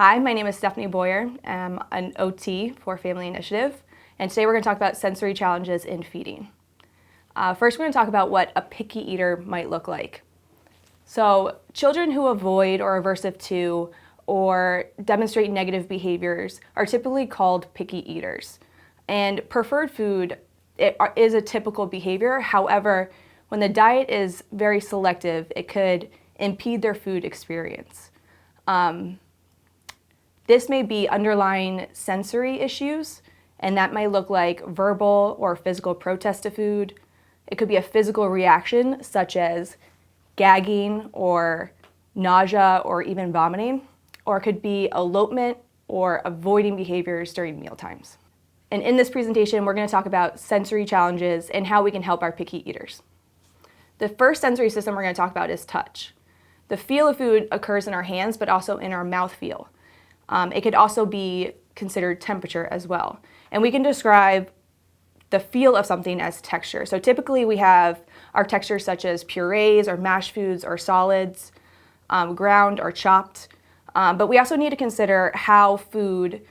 Hi, my name is Stephanie Boyer. I'm an OT for Family Initiative, and today we're going to talk about sensory challenges in feeding. First, we're going to talk about what a picky eater might look like. So, children who avoid or are aversive to or demonstrate negative behaviors are typically called picky eaters. And preferred food is a typical behavior. However, when the diet is very selective, it could impede their food experience. This may be underlying sensory issues, and that might look like verbal or physical protest to food. It could be a physical reaction, such as gagging or nausea or even vomiting, or it could be elopement or avoiding behaviors during meal times. And in this presentation, we're going to talk about sensory challenges and how we can help our picky eaters. The first sensory system we're going to talk about is touch. The feel of food occurs in our hands, but also in our mouth feel. It could also be considered temperature as well. And we can describe the feel of something as texture. So typically we have our textures such as purees or mashed foods or solids, ground or chopped. But we also need to consider how food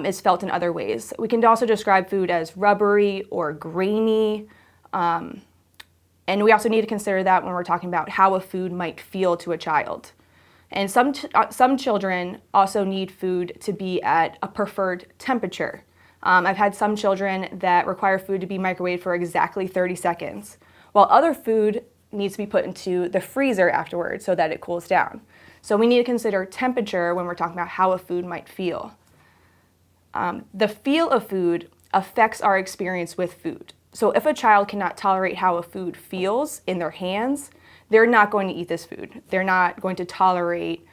is felt in other ways. We can also describe food as rubbery or grainy. And we also need to consider that when we're talking about how a food might feel to a child. And some children also need food to be at a preferred temperature. I've had some children that require food to be microwaved for exactly 30 seconds, while other food needs to be put into the freezer afterwards so that it cools down. So we need to consider temperature when we're talking about how a food might feel. The feel of food affects our experience with food. So if a child cannot tolerate how a food feels in their hands, they're not going to eat this food. They're not going to tolerate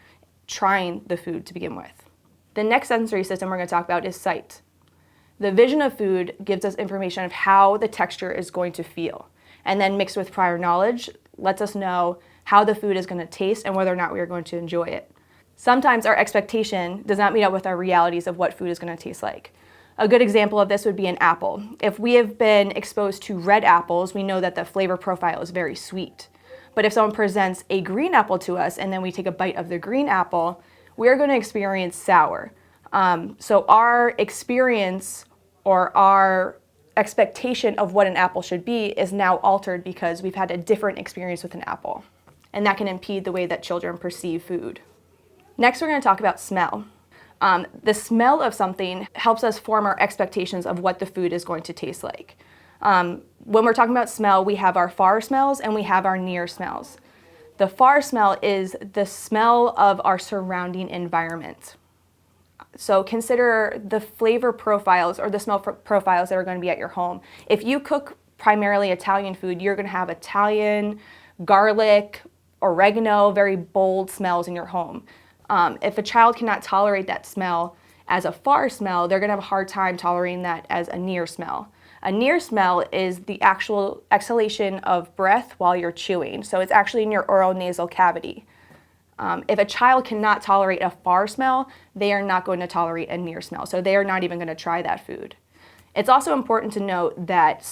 trying the food to begin with. The next sensory system we're going to talk about is sight. The vision of food gives us information of how the texture is going to feel, and then mixed with prior knowledge lets us know how the food is going to taste and whether or not we are going to enjoy it. Sometimes our expectation does not meet up with our realities of what food is going to taste like. A good example of this would be an apple. If we have been exposed to red apples, we know that the flavor profile is very sweet. But if someone presents a green apple to us and then we take a bite of the green apple, we're going to experience sour. So our experience or our expectation of what an apple should be is now altered because we've had a different experience with an apple. And that can impede the way that children perceive food. Next, we're going to talk about smell. The smell of something helps us form our expectations of what the food is going to taste like. When we're talking about smell, we have our far smells and we have our near smells. The far smell is the smell of our surrounding environment. So consider the flavor profiles or the smell profiles that are going to be at your home. If you cook primarily Italian food, you're going to have Italian, garlic, oregano, very bold smells in your home. If a child cannot tolerate that smell as a far smell, they're going to have a hard time tolerating that as a near smell. A near smell is the actual exhalation of breath while you're chewing. So it's actually in your oral nasal cavity. If a child cannot tolerate a far smell, they are not going to tolerate a near smell. So they are not even going to try that food. It's also important to note that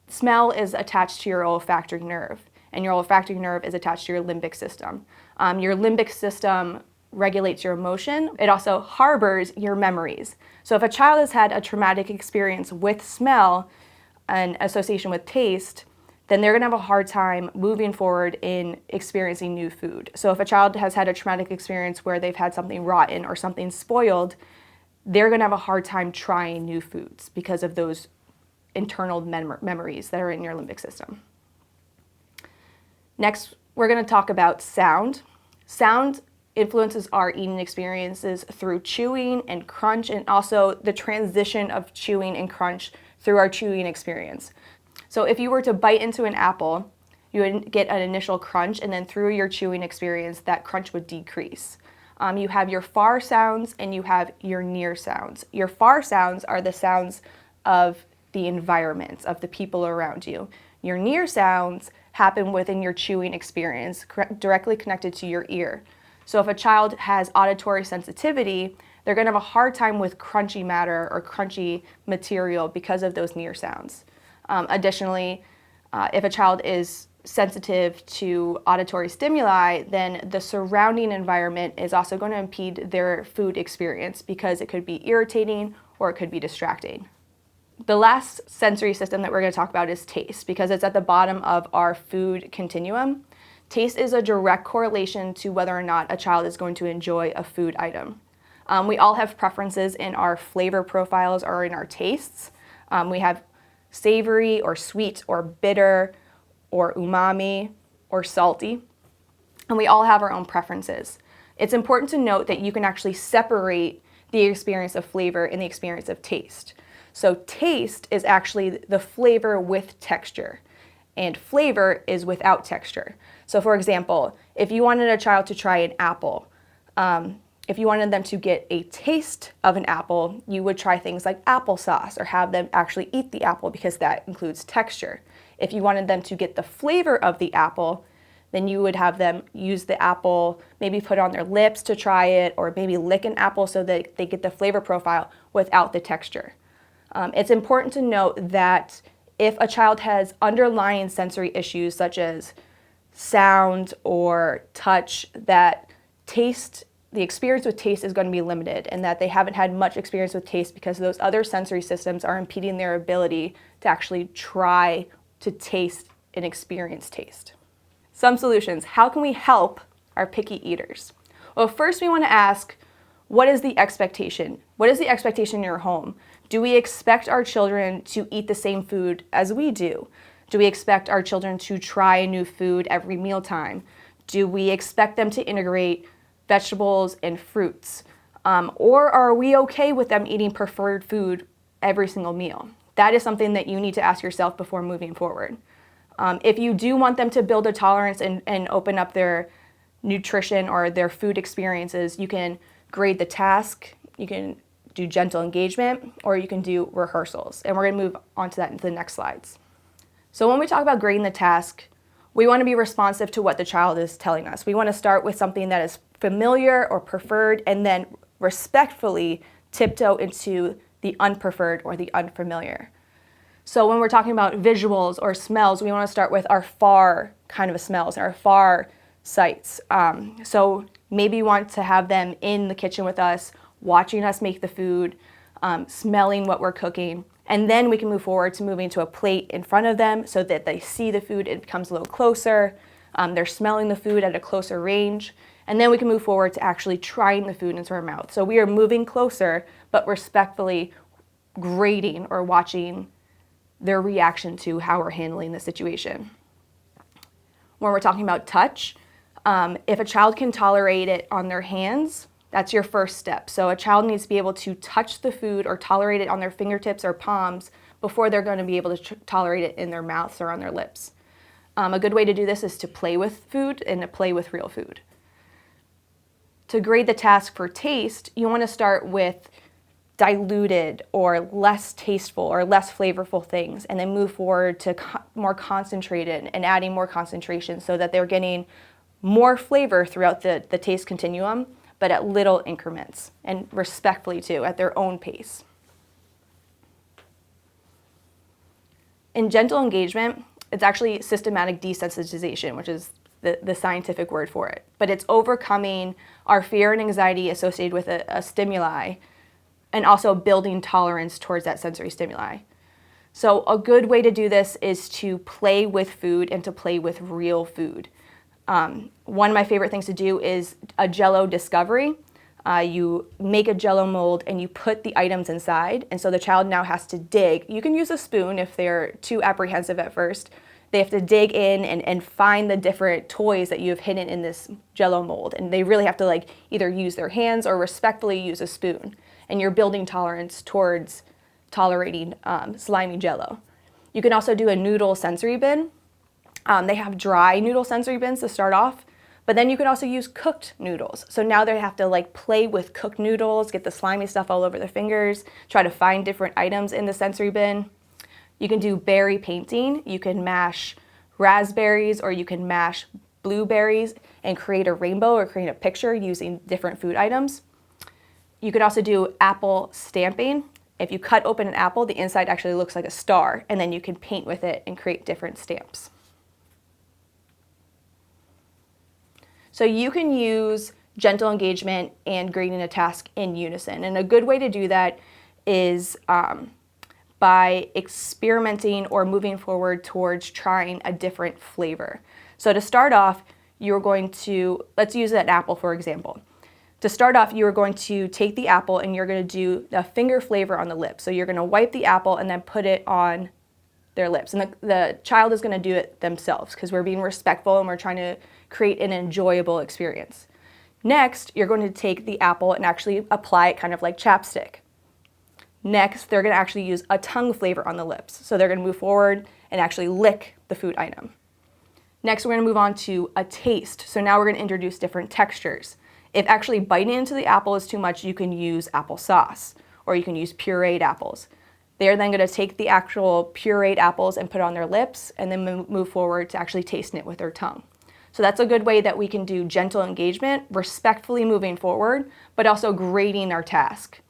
smell is attached to your olfactory nerve, and your olfactory nerve is attached to your limbic system. Your limbic system regulates your emotion. It also harbors your memories. So if a child has had a traumatic experience with smell and association with taste, then they're going to have a hard time moving forward in experiencing new food. So if a child has had a traumatic experience where they've had something rotten or something spoiled, they're going to have a hard time trying new foods because of those internal memories that are in your limbic system. Next, we're going to talk about sound. Sound influences our eating experiences through chewing and crunch, and also the transition of chewing and crunch through our chewing experience. So if you were to bite into an apple, you would get an initial crunch, and then through your chewing experience, that crunch would decrease. You have your far sounds and you have your near sounds. Your far sounds are the sounds of the environment, of the people around you. Your near sounds happen within your chewing experience, directly connected to your ear. So if a child has auditory sensitivity, they're going to have a hard time with crunchy matter or crunchy material because of those near sounds. Additionally, if a child is sensitive to auditory stimuli, then the surrounding environment is also going to impede their food experience because it could be irritating or it could be distracting. The last sensory system that we're going to talk about is taste, because it's at the bottom of our food continuum. Taste is a direct correlation to whether or not a child is going to enjoy a food item. We all have preferences in our flavor profiles or in our tastes. We have savory or sweet or bitter or umami or salty, and we all have our own preferences. It's important to note that you can actually separate the experience of flavor and the experience of taste. So taste is actually the flavor with texture, and flavor is without texture. So for example, if you wanted a child to try an apple, if you wanted them to get a taste of an apple, you would try things like applesauce or have them actually eat the apple because that includes texture. If you wanted them to get the flavor of the apple, then you would have them use the apple, maybe put it on their lips to try it, or maybe lick an apple so that they get the flavor profile without the texture. It's important to note that if a child has underlying sensory issues such as sound or touch, that the experience with taste is going to be limited, and that they haven't had much experience with taste because those other sensory systems are impeding their ability to actually try to taste and experience taste. Some solutions. How can we help our picky eaters? Well, first we want to ask, what is the expectation? What is the expectation in your home? Do we expect our children to eat the same food as we do? Do we expect our children to try a new food every mealtime? Do we expect them to integrate vegetables and fruits? Or are we okay with them eating preferred food every single meal? That is something that you need to ask yourself before moving forward. If you do want them to build a tolerance and open up their nutrition or their food experiences, you can grade the task, you can do gentle engagement, or you can do rehearsals. And we're going to move on to that into the next slides. So when we talk about grading the task, we want to be responsive to what the child is telling us. We want to start with something that is familiar or preferred, and then respectfully tiptoe into the unpreferred or the unfamiliar. So when we're talking about visuals or smells, we want to start with our far kind of smells, our far sights. So maybe you want to have them in the kitchen with us, watching us make the food, smelling what we're cooking, and then we can move forward to moving to a plate in front of them so that they see the food, it becomes a little closer, they're smelling the food at a closer range, and then we can move forward to actually trying the food into our mouth. So we are moving closer, but respectfully grading or watching their reaction to how we're handling the situation. When we're talking about touch, if a child can tolerate it on their hands, that's your first step. So a child needs to be able to touch the food or tolerate it on their fingertips or palms before they're going to be able to tolerate it in their mouths or on their lips. A good way to do this is to play with food and to play with real food. To grade the task for taste, you want to start with diluted or less tasteful or less flavorful things, and then move forward to more concentrated and adding more concentration so that they're getting more flavor throughout the taste continuum, but at little increments, and respectfully too, at their own pace. In gentle engagement, it's actually systematic desensitization, which is the scientific word for it. But it's overcoming our fear and anxiety associated with a stimuli, and also building tolerance towards that sensory stimuli. So a good way to do this is to play with food and to play with real food. One of my favorite things to do is a Jell-O discovery. You make a Jell-O mold and you put the items inside, and so the child now has to dig. You can use a spoon if they're too apprehensive at first. They have to dig in and find the different toys that you have hidden in this Jell-O mold, and they really have to either use their hands or respectfully use a spoon. And you're building tolerance towards tolerating slimy Jell-O. You can also do a noodle sensory bin. They have dry noodle sensory bins to start off, but then you can also use cooked noodles. So now they have to play with cooked noodles, get the slimy stuff all over their fingers, try to find different items in the sensory bin. You can do berry painting. You can mash raspberries or you can mash blueberries and create a rainbow or create a picture using different food items. You could also do apple stamping. If you cut open an apple, the inside actually looks like a star, and then you can paint with it and create different stamps. So you can use gentle engagement and grading a task in unison. And a good way to do that is by experimenting or moving forward towards trying a different flavor. So to start off, you're going to, let's use an apple for example. To start off, you are going to take the apple and you're going to do a finger flavor on the lips. So you're going to wipe the apple and then put it on their lips. And the child is going to do it themselves because we're being respectful and we're trying to create an enjoyable experience. Next, you're going to take the apple and actually apply it kind of like chapstick. Next, they're going to actually use a tongue flavor on the lips. So they're going to move forward and actually lick the food item. Next, we're going to move on to a taste. So now we're going to introduce different textures. If actually biting into the apple is too much, you can use applesauce, or you can use pureed apples. They're then going to take the actual pureed apples and put it on their lips, and then move forward to actually tasting it with their tongue. So that's a good way that we can do gentle engagement, respectfully moving forward, but also grading our task.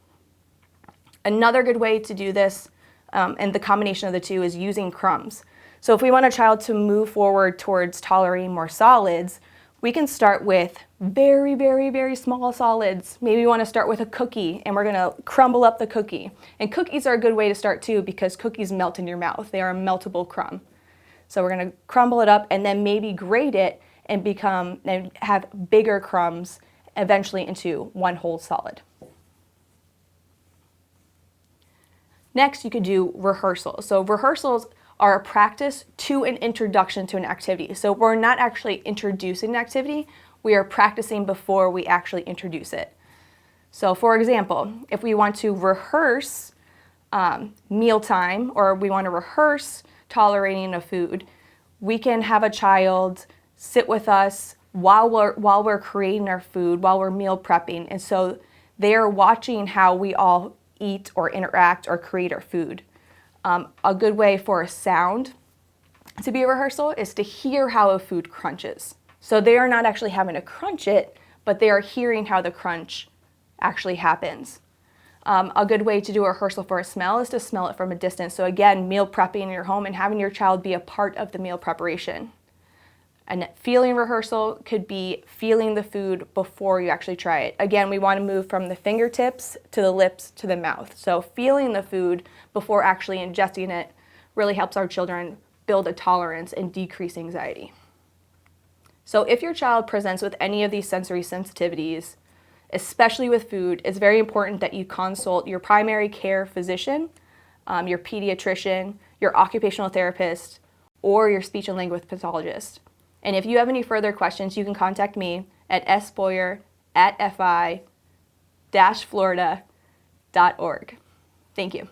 Another good way to do this, and the combination of the two, is using crumbs. So if we want a child to move forward towards tolerating more solids, we can start with very, very, very small solids. Maybe we want to start with a cookie and we're going to crumble up the cookie. And cookies are a good way to start too because cookies melt in your mouth. They are a meltable crumb. So we're going to crumble it up and then maybe grate it and have bigger crumbs eventually into one whole solid. Next, you could do rehearsals. So rehearsals are a practice to an introduction to an activity. So we're not actually introducing an activity, we are practicing before we actually introduce it. So for example, if we want to rehearse mealtime, or we want to rehearse tolerating a food, we can have a child sit with us while we're creating our food, while we're meal prepping. And so they're watching how we all eat or interact or create our food. A good way for a sound to be a rehearsal is to hear how a food crunches. So they are not actually having to crunch it, but they are hearing how the crunch actually happens. A good way to do a rehearsal for a smell is to smell it from a distance. So again, meal prepping in your home and having your child be a part of the meal preparation. And feeling rehearsal could be feeling the food before you actually try it. Again, we want to move from the fingertips to the lips to the mouth. So feeling the food before actually ingesting it really helps our children build a tolerance and decrease anxiety. So if your child presents with any of these sensory sensitivities, especially with food, it's very important that you consult your primary care physician, your pediatrician, your occupational therapist, or your speech and language pathologist. And if you have any further questions, you can contact me at sboyer@fi-florida.org. Thank you.